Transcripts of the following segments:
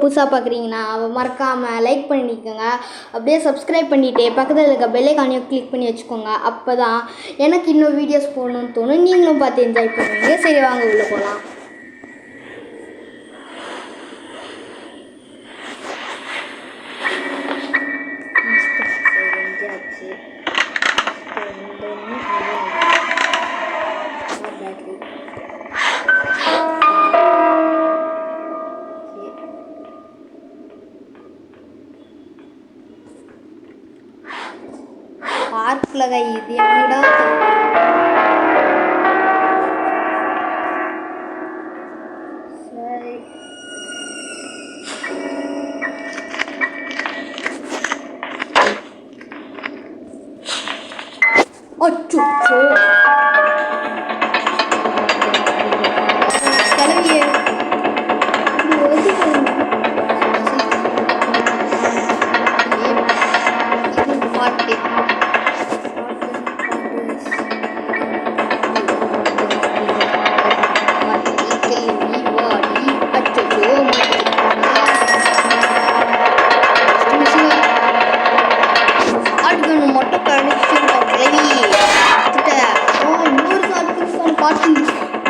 புதுசாக பார்க்குறீங்கன்னா மறக்காமல் லைக் பண்ணிக்கோங்க. அப்படியே சப்ஸ்கிரைப் பண்ணிவிட்டு பக்கத்தில் இருக்க பெல் ஐகானையும் கிளிக் பண்ணி வச்சுக்கோங்க. அப்போ தான் எனக்கு இன்னும் வீடியோஸ் போடணும்னு தோணும், நீங்களும் பார்த்து என்ஜாய் பண்ணுவீங்க. சரி வாங்க உள்ளே போகலாம். பார்க்கில் இது என்னடா சரி அச்சோ தலைவியே பாட்டு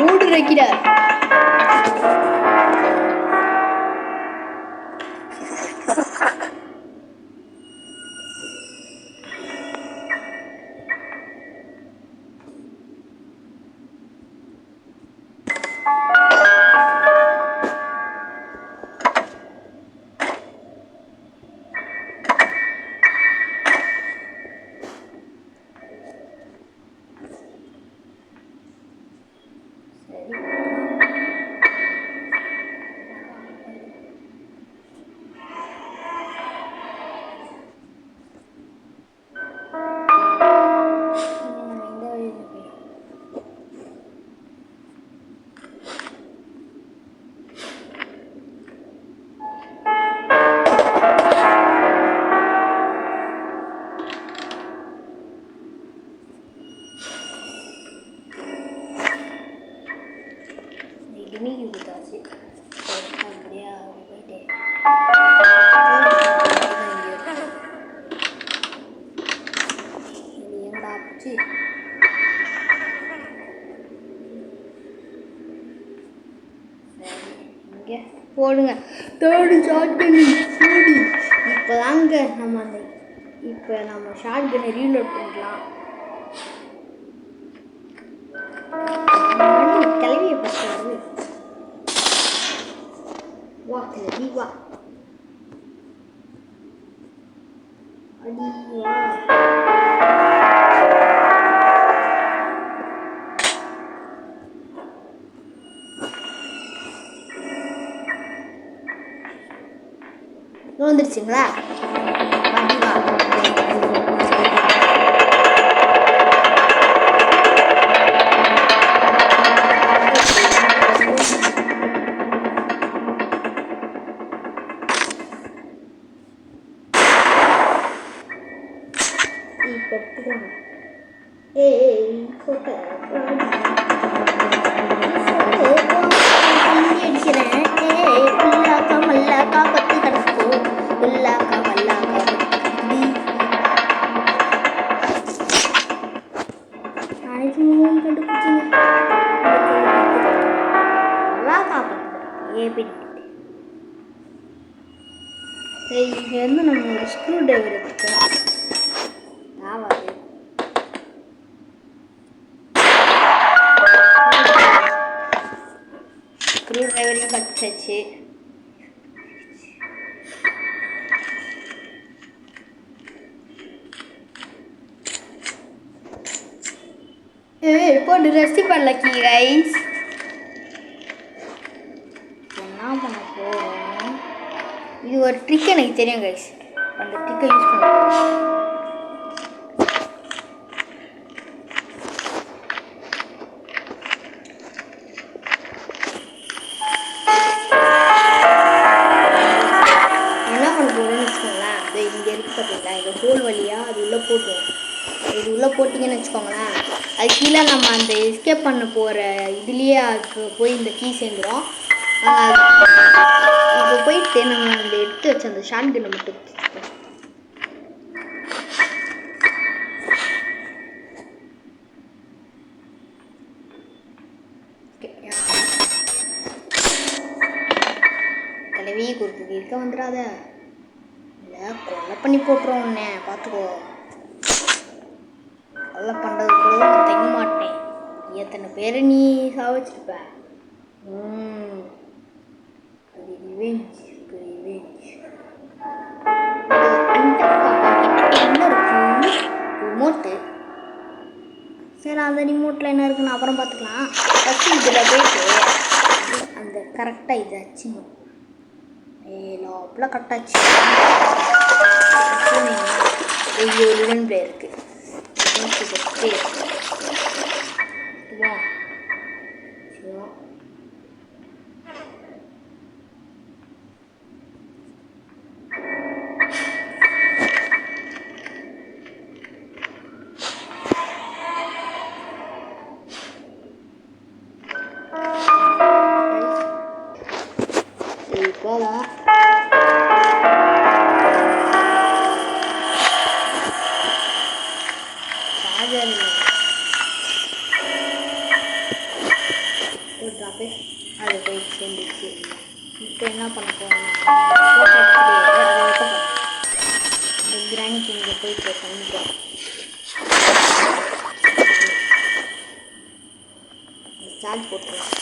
ஓடு வைக்கிறார். போடுங்க தேர்டு ஷார்ட் கன் சூடி. இப்போ தாங்க நம்ம ஷார்ட் கன்னை ரீலோட் பண்ணிக்கலாம். கிளவியை பார்த்து வா கிளவி வா அடிவா. வந்துருச்சுங்களா? இங்கே வந்து நம்ம ஒரு ஸ்க்ரூ டிரைவர் எடுத்துக்கலாம். ஸ்க்ரூ டிரைவரையும் கட்டாச்சு. போட்டு ரெஸ்ட் பண்ணலக்கி கைஸ். என்ன பண்ண போகிறோம்? இது ஒரு ட்ரிக் எனக்கு தெரியும் கைஸ். அந்த ட்ரிக்கை யூஸ் பண்ணுறோம். என்ன பண்ண போகிறோம்னு வச்சுக்கோங்களேன். அது இங்கே இருக்குது பார்த்தீங்களா, இந்த ஹோல் வழியாக அது உள்ளே போட்டுருவோம். இது உள்ளே போட்டிங்கன்னு வச்சுக்கோங்களேன், அது கீழே நம்ம அந்த எஸ்கேப் பண்ண போகிற இதுலேயே அதுக்கு போய் இந்த கீ சேர்ந்துடும். இப்போ போயிட்டு நம்ம அந்த எடுத்து வச்ச அந்த ஷார்ட் கன்னை மட்டும் தலைவி குறுக்கு இருக்க வந்துடாத, இல்லை கொலை பண்ணி போட்டுருவோம் உன்னை, பார்த்துக்கோ. கொலை பண்ணுறது கூட நான் தங்க மாட்டேன். எத்தனை பேரை நீ சாவச்சிருப்ப. அது ரிவெஞ்ச் ரிவெஞ்ச். என்ன இருக்கு? ரிமோட்டு. சரி, அந்த ரிமோட்டில் என்ன இருக்குன்னு அப்புறம் பார்த்துக்கலாம். ஃபஸ்ட்டு இதில் போயிட்டு அந்த கரெக்டாக இதை வச்சுக்கணும். லாப்பில் கரெக்டாச்சு. ஐயோ, லிவன் பிளே இருக்குது. போவோம். அது போய் சேர்ந்துச்சு. இப்போ என்ன பண்ண போகிறோம்? இந்த கிராணிக்கு இங்கே போயிட்டு பண்ணிட்டோம். சார்ஜ் போட்டுருவோம்.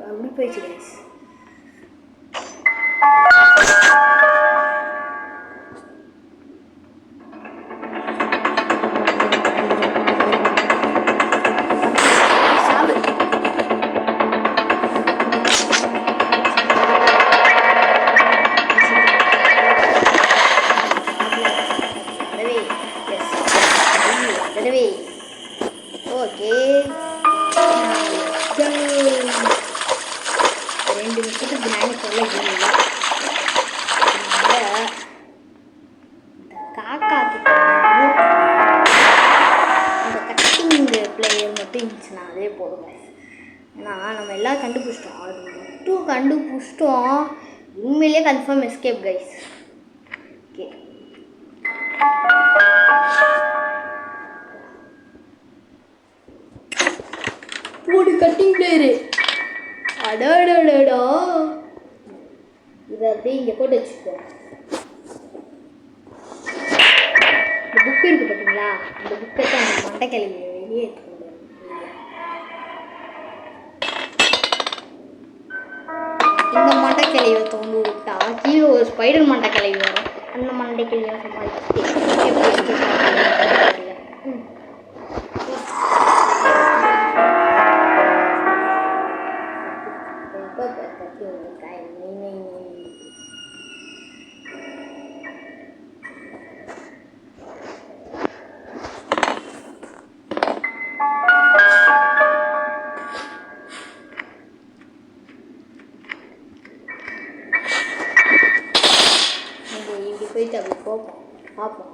அப்படி போயிடுச்சு கைஸ். ஓகே, 2 நிமிஷத்துக்கு பிரியாணி சொல்ல இல்லை. அதனால் இந்த காக்காக்கு இந்த கட்டிங் பிளேயர் மட்டும் இருந்துச்சுன்னா அதே போதும். ஏன்னா நம்ம எல்லாம் கண்டுபிடிச்சிட்டோம். அது மட்டும் கண்டுபிடிச்சிட்டோம். உண்மையிலேயே கன்ஃபார்ம் எஸ்கேப் கைஸ். ஓகே, ஒரு கட்டிங் பிளேயரு. அடடடடா, இதை அப்படியே இங்கே போட்டு வச்சுக்கோ. இந்த புக்கு இருக்குது பார்த்தீங்களா? அந்த புக்கை தான் அந்த மண்டைக்கிழவி வெளியே எடுத்துக்க முடியாது. இந்த மண்டைக்கிழவியை தோண்டு விட்டா கீழே ஒரு ஸ்பைடர் மண்டைக்கிழவி வரும். அந்த மண்டைக்கிழவியை சமாளிச்சு போயிட்டு அப்படி போப்போம், பார்ப்போம்.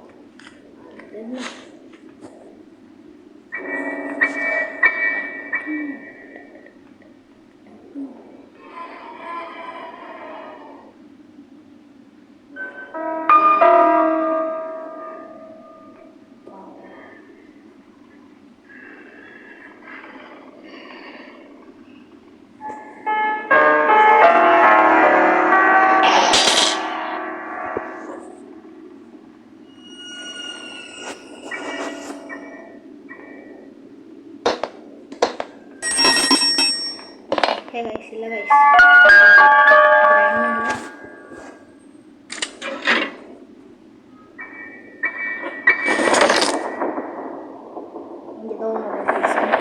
Hey guys, sila guys. Hindi daw mag-fix.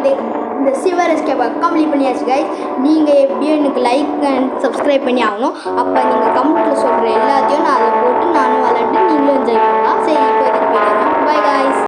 இந்த சில்வர் எஸ்கேப்பை கம்ப்ளீட் பண்ணியாச்சு கைஸ். நீங்கள் எப்படியும் எனக்கு லைக் அண்ட் சப்ஸ்கிரைப் பண்ணி ஆகணும். அப்போ நீங்கள் கமெண்ட்டில் சொல்கிற எல்லாத்தையும் நான் அதை போட்டு நானும் விளாண்டு நீங்களும் என்ஜாய் பண்ணலாம். சரி, இப்போ இதுக்கு போய்க்கிறேன். Bye guys.